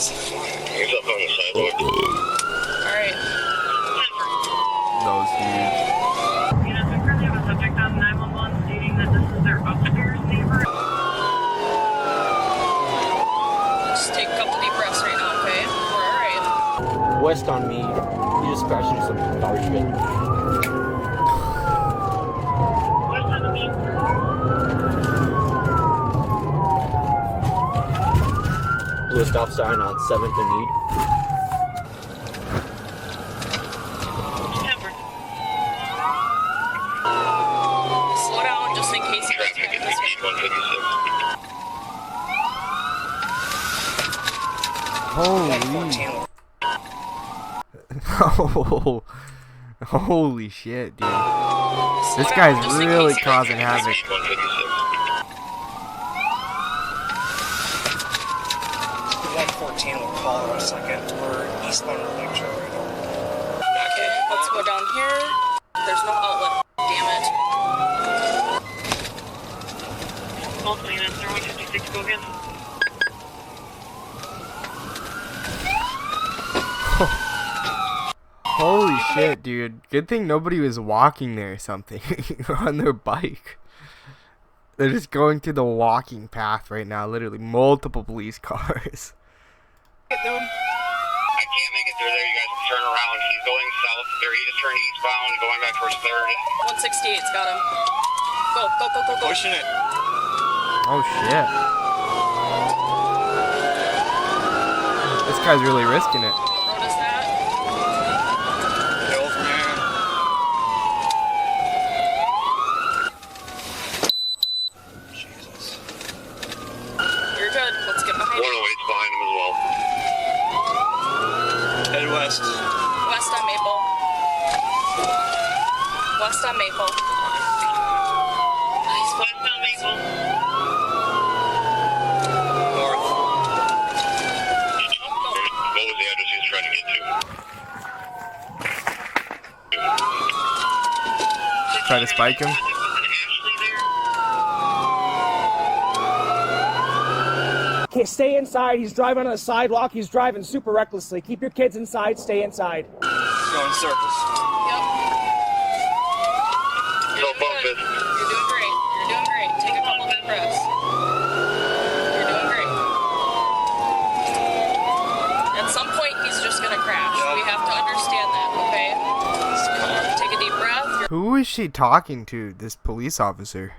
He's up on the sidewalk. Alright. That was huge. We currently have a subject on 911 stating that this is their upstairs neighbor. Just take a couple deep breaths right now, okay? We're alright. West on me. You just crashed into some garbage bin. West on me. Blue stop sign on 7th and Mead. Temper. Slow down just in case he gets Traffic back at this way. 156. Holy. Holy shit, dude. This guy's really causing havoc. 114 will call in a second. We're eastbound of Lecture right now. Okay, let's go down here. There's no outlet. Damn it. Multiple units, they're 156, go again. Holy shit, dude. Good thing nobody was walking there or something. On their bike. They're just going through the walking path right now. Literally multiple police cars. I can't make it through there. You guys can turn around. He's going south. There, he just turned eastbound, going back towards 3rd. 168's got him. Go, go, go, go, go. Pushing it. Oh shit. This guy's really risking it. What road is that? Hill from here. Jesus. You're good. Let's get behind him. 108's behind him as well. Head west. West on Maple. West on Maple. Nice. West on Maple. North. What was the address he was trying to get to? Try to spike him. Ashley there. Okay, stay inside. He's driving on the sidewalk. He's driving super recklessly. Keep your kids inside. Stay inside. Going circles. Yep. No bump it. You're doing great. You're doing great. Take a couple deep breaths. You're doing great. At some point, he's just gonna crash. Yep. We have to understand that, okay? Take a deep breath. Who is she talking to? This police officer.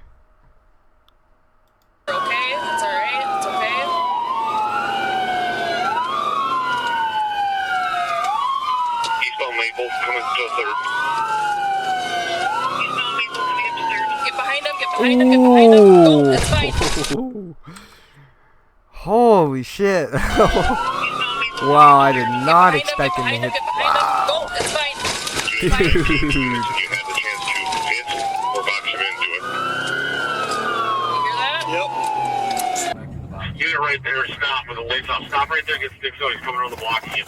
You're okay. It's alright. It's okay. Eastbound Maple, coming to 3rd. Eastbound Maple coming up to 3rd. Get behind him. Get behind him. Get behind him. Go. It's fine. Holy shit. Eastbound Maple. Wow, I did not Get expect him to behind him. hit. Get behind him. Go. It's fine. You Dude. had the chance to hit or box him into it. You hear that? Yep. Unit right there, stop with the lights off. Stop right there, get sticks out. He's coming around the block again.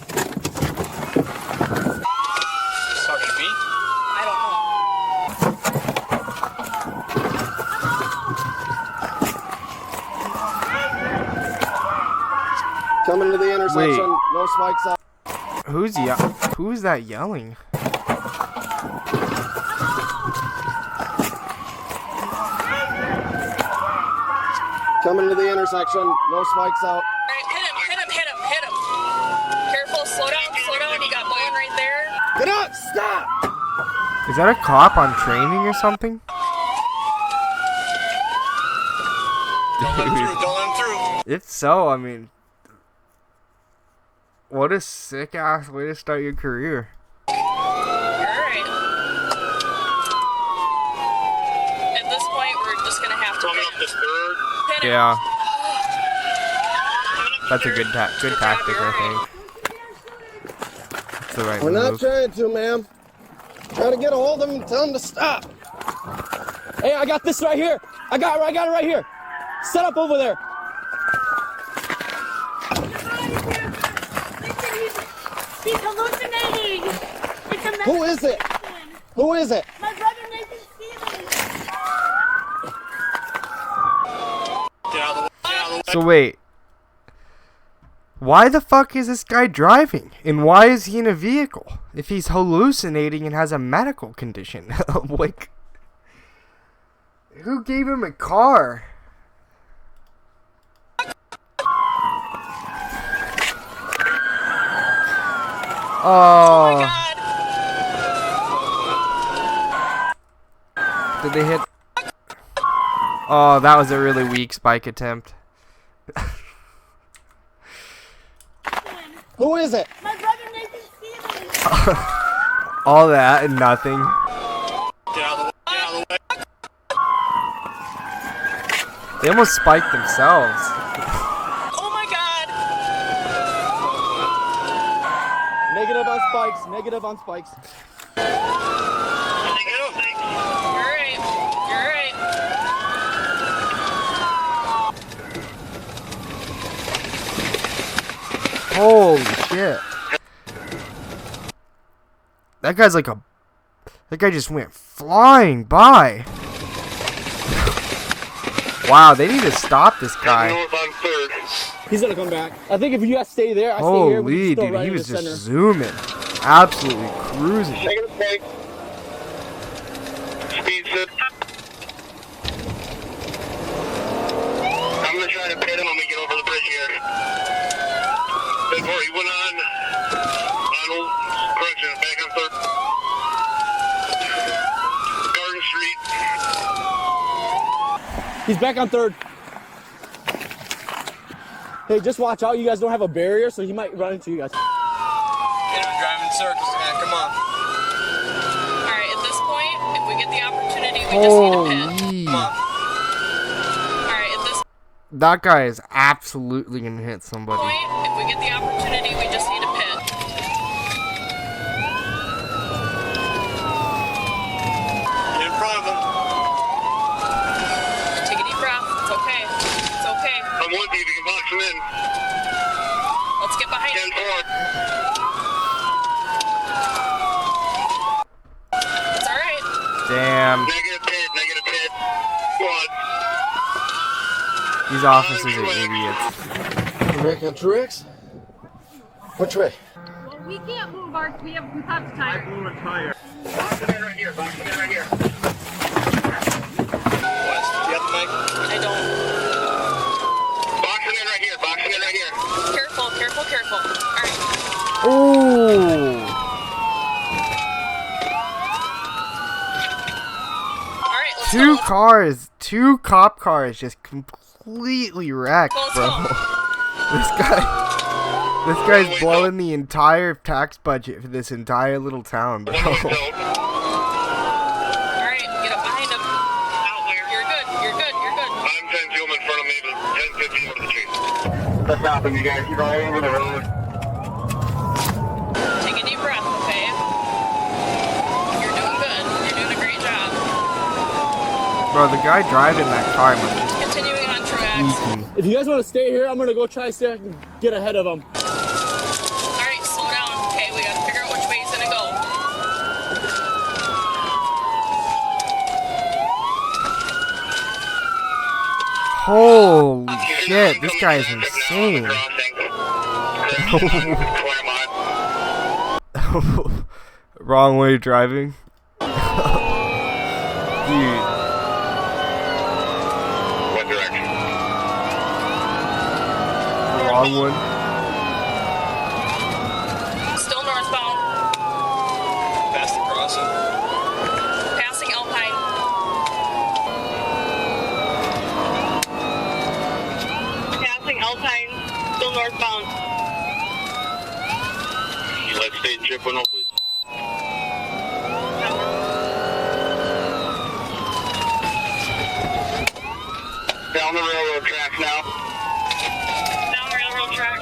Talking to me? I don't know. Coming to the intersection, Wait. no spikes out. Who's that yelling? Coming to the intersection, no spikes out. Alright, hit him. Hit him. Hit him. Hit him. Careful. Slow down. Slow down. You got Bowen right there. Get up! Stop! Is that a cop on training or something? Don't let him through. Don't let him through. If so, I mean, what a sick ass way to start your career. Alright. At this point, we're just gonna have to Coming up to 3rd. pin him. Yeah, that's a good tactic, I think. That's the right We're not move. trying to, ma'am. Trying to get a hold of him and tell him to stop. Hey, I got this right here. I got it right here. Set up over there. He's hallucinating. It's a Who is it? Who is it? My brother Nathan Stevens. Get out of the way. Get out of the way. So wait, Why the fuck is this guy driving? And why is he in a vehicle? If he's hallucinating and has a medical condition. Like, who gave him a car? Oh my God. Did they hit? Oh, that was a really weak spike attempt. Who is it? My brother Nathan Stevens. All that and nothing. Get out of the way. Get out of the way. They almost spiked themselves. Oh my God. Negative on spikes. Negative on spikes. Negative, thanks. You're right. You're right. Holy shit. That guy's like a... That guy just went flying by. Wow, they need to stop this guy. North on 3rd. He's gonna come back. I think if you guys stay there, I stay here. We Holy can still dude, right he in was the just center. zooming. Absolutely cruising. Negative, thanks. Speed sit. I'm gonna try to pit him when we get over the bridge here. Before he went on Old Correction, back on 3rd. Garden Street. He's back on 3rd. Hey, just watch out. You guys don't have a barrier, so he might run into you guys. Driving circles, man. Come on. All right, at this point, if we get the opportunity, we just need to pit. Holy. All right, at this That guy is absolutely gonna hit somebody. point, if we get the opportunity, we just need to pit. Get in front of him. Take a deep breath. It's okay. It's okay. I'm with you if you can box him in. Let's get behind him. 10-4. It's all right. Damn. Negative pit, negative pit. Go on. These officers are idiots. Rick and Truex? Which way? Well, we can't move our. We popped a tire. Box him in right here, box him in right here. I don't. Box him in right here, box him in right here. Careful, careful, careful. All right. Oh. All right, let's Two go. cars, two cop cars just completely wrecked, Let's bro. go. This guy's blowing the entire tax budget for this entire little town, bro. All right, get up behind him. You're good, you're good, you're good. I'm 10 zoom in front of me, but 10-15 over the chase. What's happening, you guys? You're all over the road. Take a deep breath, okay? You're doing good. You're doing a great job. Bro, the guy driving that car must just Continuing on Truex. eating. If you guys want to stay here, I'm gonna go try to see if I can get ahead of him. All right, slow down. Okay, we gotta figure out which way he's gonna go. Holy shit, this guy is insane. Wrong way driving. Dude. What direction? Wrong one. Still northbound. Past the crossing. Passing Alpine. Passing Alpine, still northbound. You let state chip one, please. Down the railroad tracks now. Down the railroad track.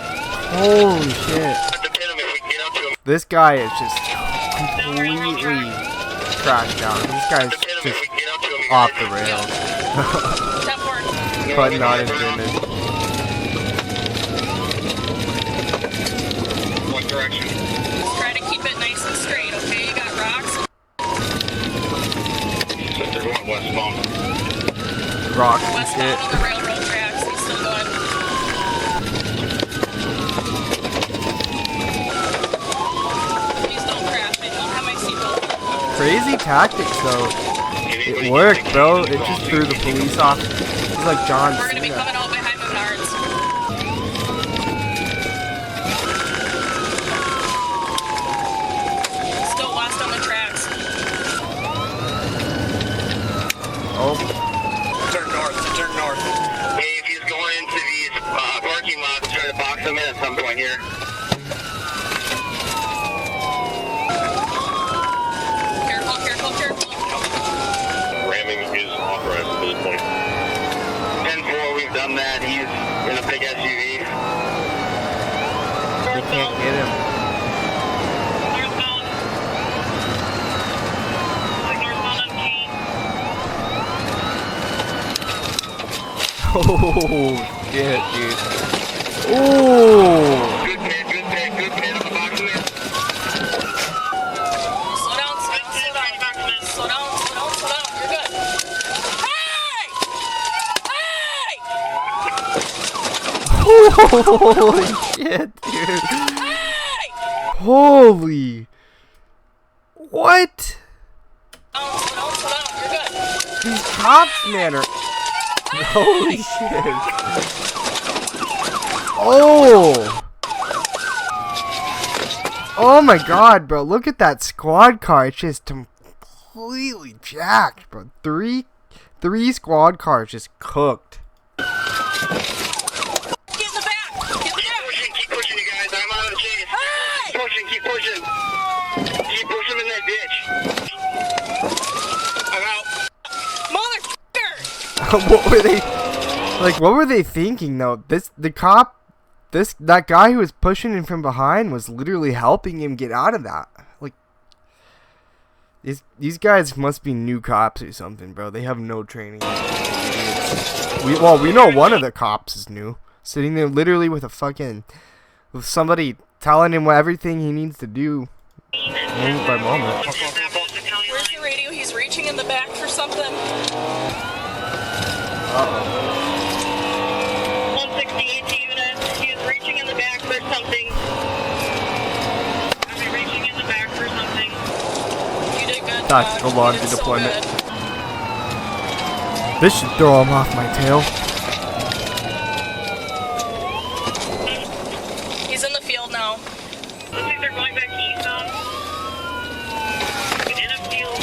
Holy shit. At the pit him if we can get up to him. This guy is just completely crashed out. This guy's At the pit him if just we can get up to him. off the rails. 10-4. But not intended. What direction? Just try to keep it nice and straight, okay? You got rocks. So they're going westbound. Rocks and Westbound shit. on the railroad tracks. He's still going. crazy tactics though. It worked, bro. It just threw the police off. It's like John We're gonna be Cena. coming out behind Menards. Still lost on the tracks. Oh, Turn north. Turn north. Hey, if he's going into these parking lots, try to box him in at some point here. Careful, careful, careful. Ramming is authorized at this point. 10-4, we've done that. He's in a big SUV. they can't get him. Northbound. Like northbound on Key. Oh shit, dude. Oh. Good pit on the box in there. Slow down, slow down, slow down. Slow down, slow down, slow down. You're good. Hey! Hey! Holy shit, dude. Hey! Holy. What? Slow down, slow down. You're good. These cops, man, are. Holy shit. Oh. Oh my god, bro. Look at that squad car. It's just completely jacked, bro. Three squad cars just cooked. Get in the back! Get in the back! Keep pushing, you guys. I'm out of the chase. Hey! Keep pushing. Keep pushing in that ditch. I'm out. Motherfucker! What were they like? What were they thinking though? That guy who was pushing him from behind was literally helping him get out of that. Like, these guys must be new cops or something, bro. They have no training. We know one of the cops is new, sitting there literally with somebody telling him everything he needs to do, moment by moment. Where's the radio? He's reaching in the back for something. 168 units. He is reaching in the back for something. Are they reaching in the back for something? You did good. Tactical Dodge. laundry You did so deployment. good. This should throw him off my tail. He's in the field now. Looks like they're going back eastbound. In a field.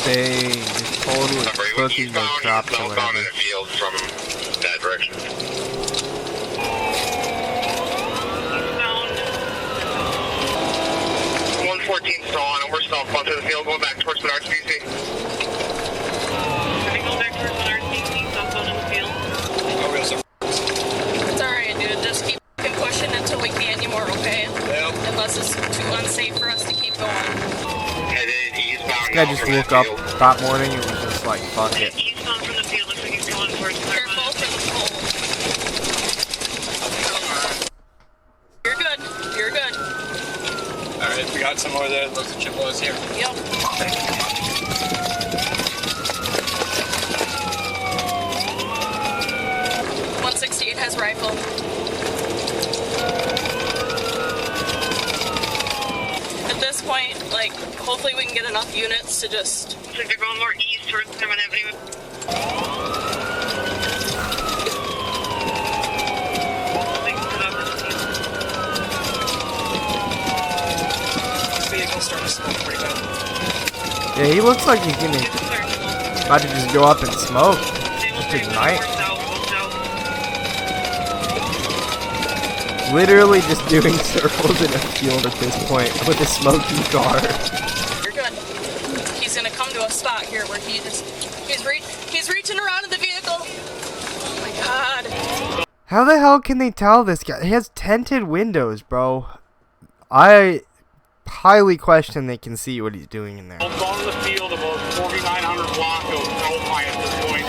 They just totally cooking those cops or Southbound in whatever. a field from that direction. Eastbound. 114 stalling, and we're southbound to the field, going back towards the RCC. Are they going back towards the RCC? Southbound in the field. It's alright, dude. Just keep fucking pushing until we can't anymore, okay? Yep. Unless it's too unsafe for us to keep going. Headed eastbound. This guy just from woke that up field. that morning and was just like, fuck it. Eastbound from the field. Looks like he's going towards the Careful for the pole. You're good. You're good. Alright, we got some more there. Looks like Chippewas here. Yep. 168 has rifle. At this point, like, hopefully we can get enough units to just... Looks like they're going more east towards Thermon Avenue. This vehicle's starting to smoke pretty bad. Yeah, he looks like he's gonna about to just go up and smoke. Just ignite. Literally just doing circles in a field at this point with a smoky car. You're good. He's gonna come to a spot here where he's reaching around in the vehicle. Oh my god. How the hell can they tell this guy? He has tinted windows, bro. I highly question they can see what he's doing in there. Southbound in the field, about 4,900 block of Alpine at this point.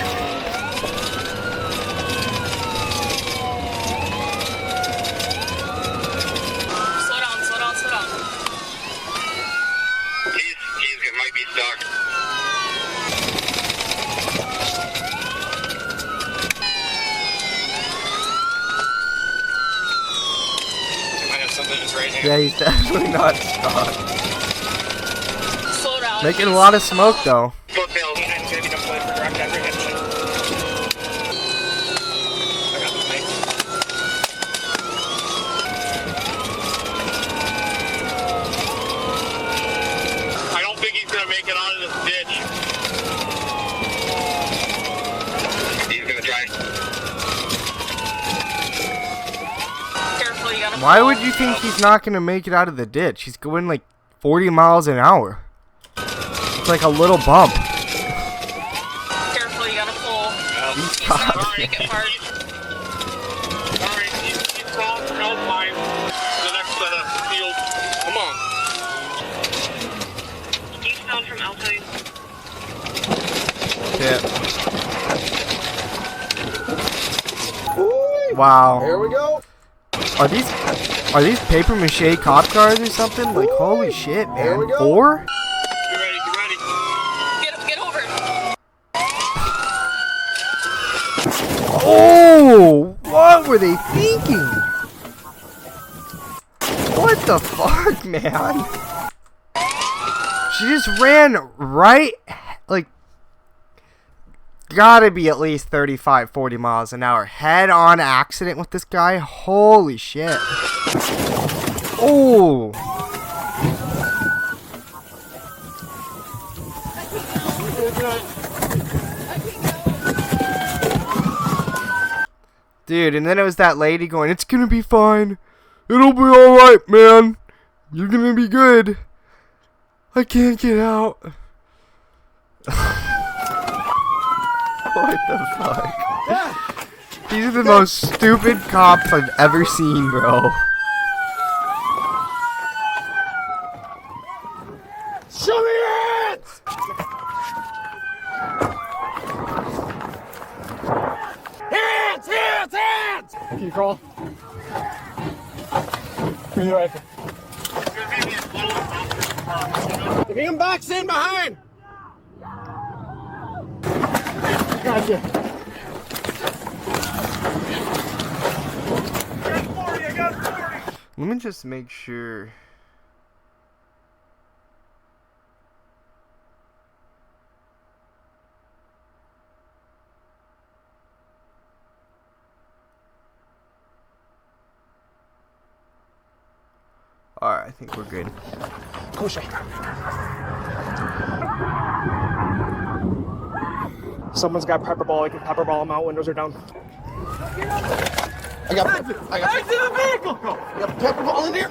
Slow down, slow down, slow down. He might be stuck. Yeah, he's definitely not stuck. Slow down. Making a lot of smoke though. Foothill. Maybe deploy for direct apprehension. I got the mic. I don't think he's gonna make it out of this ditch. He's gonna try. Careful, you gotta Why fall. would you think he's not gonna make it out of the ditch? He's going like 40 miles an hour. It's like a little bump. Careful, you gotta pull. These He's gonna cops. make it hard. Alright, he's calling for help line. The next set of field. Come on. Eastbound from Altoid. Yeah. Wow. Here we go. Are these paper mache cop cars or something? Like holy shit, Here we man. go. 4? Get ready, get ready. Get over. Oh, what were they thinking? What the fuck, man? She just ran right, like, gotta be at least 35, 40 miles an hour. Head-on accident with this guy? Holy shit. Oh. Dude, and then it was that lady going, "It's gonna be fine. It'll be alright, man. You're gonna be good. I can't get out." What the fuck? These are the most stupid cops I've ever seen, bro. Show me your hands! Hands! Hands! Hands! Can you crawl? Bring the rifle. If he can box in behind! Gotcha. Let me just make sure. Alright, I think we're good. Kosher. Someone's got pepper ball. I can pepper ball them out. Windows are down. I got the vehicle! You got pepper ball in here?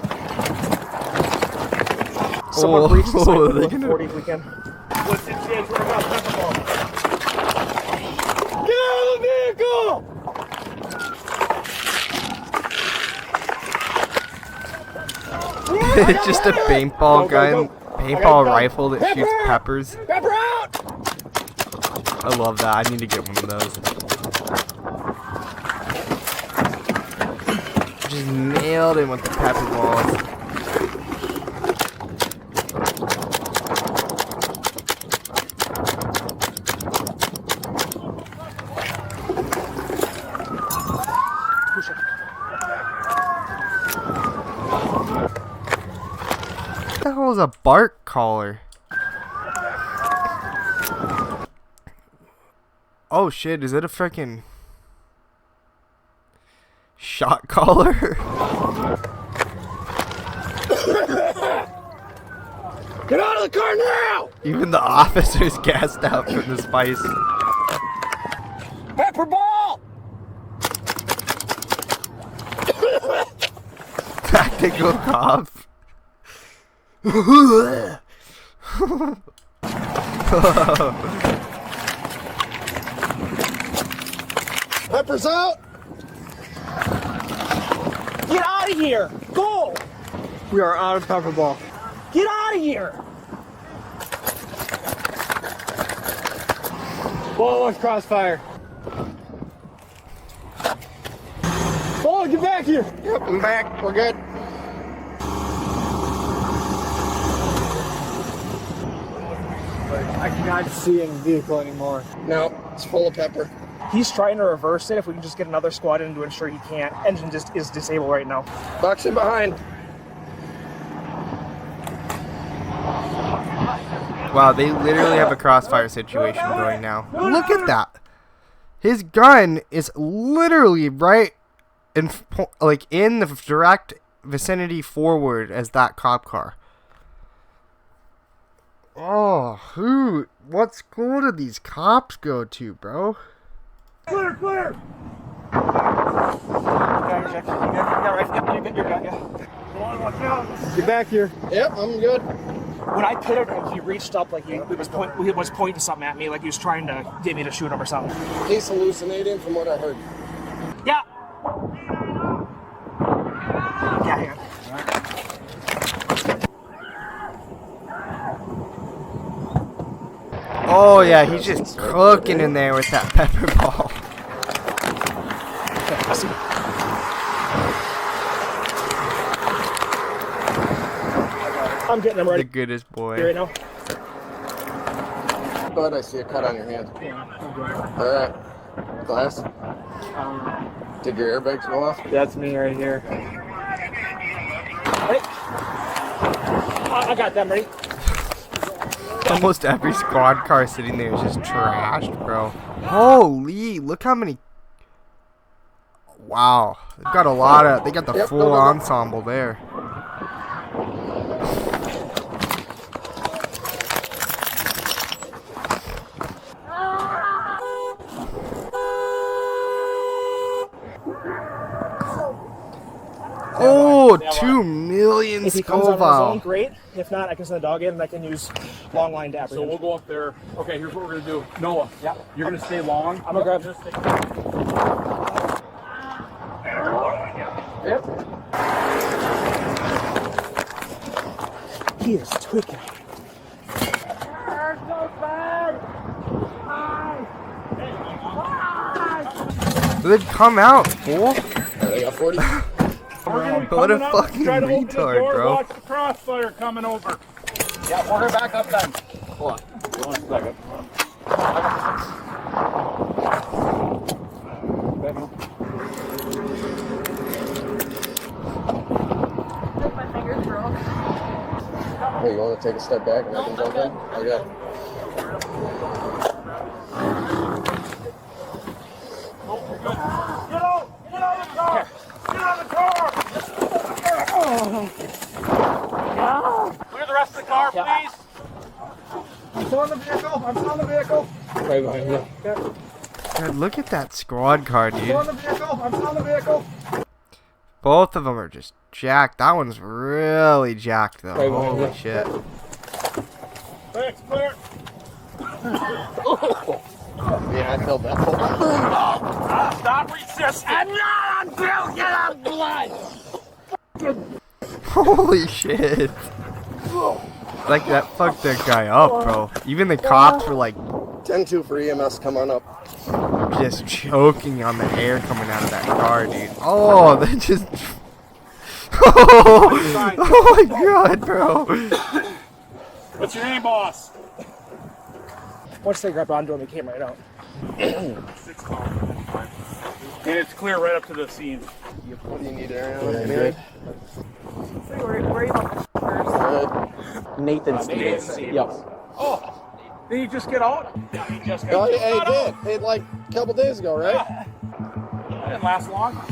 Someone Oh, breached the site they're with gonna- 40 weekend. What's the chance where I got pepper ball? Get out of the vehicle! It's just a paintball gun, paintball rifle that shoots peppers. Pepper out! I love that. I need to get one of those. Just nailed him with the pepper balls. What the hell is a bark collar? Oh shit, is it a freaking shot collar? Get out of the car now! Even the officer's gassed out from the spice. Pepper ball! Tactical cop. Pepper's out! Get out of here! Go! We are out of pepper ball. Get out of here! Ball with crossfire. Oh, get back here! Yep, I'm back. We're good. I cannot see in the vehicle anymore. No, it's full of pepper. He's trying to reverse it. If we can just get another squad in to ensure he can't. Engine just is disabled right now. Box in behind. Wow, they literally have a crossfire situation going now. Look at that. His gun is literally right in, like, in the direct vicinity forward as that cop car. Oh, what school did these cops go to, bro? Clear, clear! Get back here. Yep, I'm good. When I put him, he reached up like he was pointing something at me, like he was trying to get me to shoot him or something. He's hallucinating from what I heard. Yeah. Yeah. Oh yeah, he's just cooking in there with that pepper ball. I'm getting him ready. The goodest boy. Right now. But I see a cut on your hand. Alright. Glass? Did your airbags go off? That's me right here. Ready? I got them ready. Almost every squad car sitting there is just trashed, bro. Holy, look how many. Wow, they've got a lot of. They got the full ensemble there. Oh, 2 million If he comes on his own, Scoville. great. If not, I can send a dog in and I can use long line to So apprehend. we'll go up there. Okay, here's what we're gonna do. Noah, Yeah. you're gonna stay long. I'm gonna grab this. Yep. He is tweaking. They'd come out, fool. They got 40. What a fucking retard, bro. Watch the crossfire coming over. Yeah, order back up then. Hold on. One second. My fingers broke. Hey, you want to take a step back and I can jump in? Okay. Clear the rest of the car, please. I'm still in the vehicle. I'm still in the vehicle. Right behind you. God, look at that squad car, Still in dude. the vehicle. I'm still in the vehicle. Both of them are just jacked. That one's really jacked, though. Right behind Holy you. shit. Thanks, clear. Yeah, I felt that. Stop resisting. I'm not until you have blood. Holy shit. Like, that fucked that guy up, bro. Even the cops were, like, 10-2 for EMS. Come on up. just choking on the air coming out of that car, dude. Oh, they just... Oh my god, bro. What's your name, boss? Once they grab onto him, he came right out. 6 call. And it's clear right up to the scene. What do you need, Aaron? Where are you going first? Nathan Stevens. Yep. Oh, did he just get out? Yeah, he just got Oh, out. hey, did. Hey, like a couple days ago, right? That didn't last long.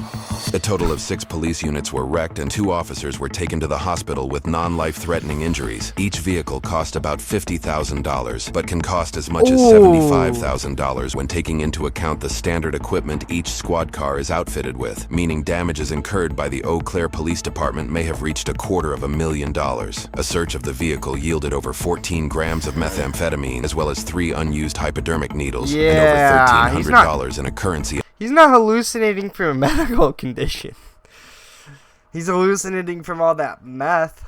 A total of 6 police units were wrecked and 2 officers were taken to the hospital with non-life-threatening injuries. Each vehicle cost about $50,000, but can cost as much as $75,000 when taking into account the standard equipment each squad car is outfitted with, meaning damages incurred by the Eau Claire Police Department may have reached $250,000. A search of the vehicle yielded over 14 grams of methamphetamine, as well as 3 unused hypodermic needles, and over $1,300 in a currency. He's not hallucinating from a medical condition. He's hallucinating from all that meth.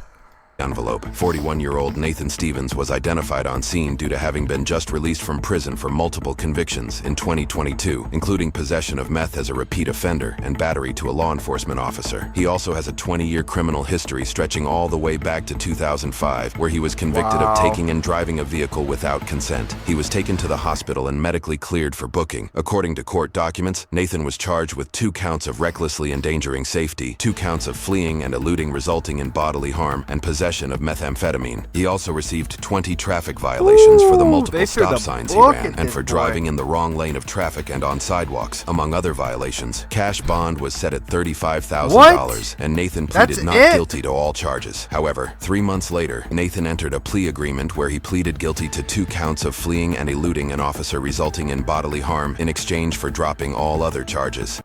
Envelope. 41-year-old Nathan Stevens was identified on scene due to having been just released from prison for multiple convictions in 2022, including possession of meth as a repeat offender and battery to a law enforcement officer. He also has a 20-year criminal history stretching all the way back to 2005, where he was convicted of taking and driving a vehicle without consent. He was taken to the hospital and medically cleared for booking. According to court documents, Nathan was charged with 2 counts of recklessly endangering safety, 2 counts of fleeing and eluding resulting in bodily harm, and possession possession of methamphetamine. He also received 20 traffic violations for the multiple they threw stop the signs he book ran at and this for boy. driving in the wrong lane of traffic and on sidewalks, among other violations. Cash bond was set at $35,000, and Nathan pleaded That's not it? guilty to all charges. However, 3 months later, Nathan entered a plea agreement where he pleaded guilty to 2 counts of fleeing and eluding an officer, resulting in bodily harm in exchange for dropping all other charges.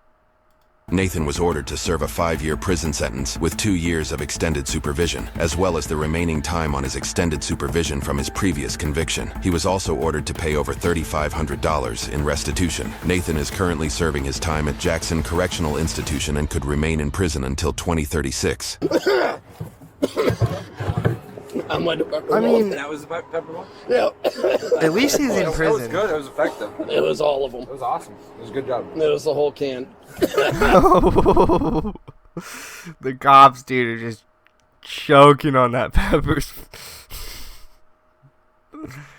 Nathan was ordered to serve a 5-year prison sentence with 2 years of extended supervision, as well as the remaining time on his extended supervision from his previous conviction. He was also ordered to pay over $3,500 in restitution. Nathan is currently serving his time at Jackson Correctional Institution and could remain in prison until 2036. I mean, That was the pepper ball? yeah. at least he's in That was prison. good. It was effective. It was all of them. It was awesome. It was a good job. It was the whole can. The cops, dude, are just choking on that pepper.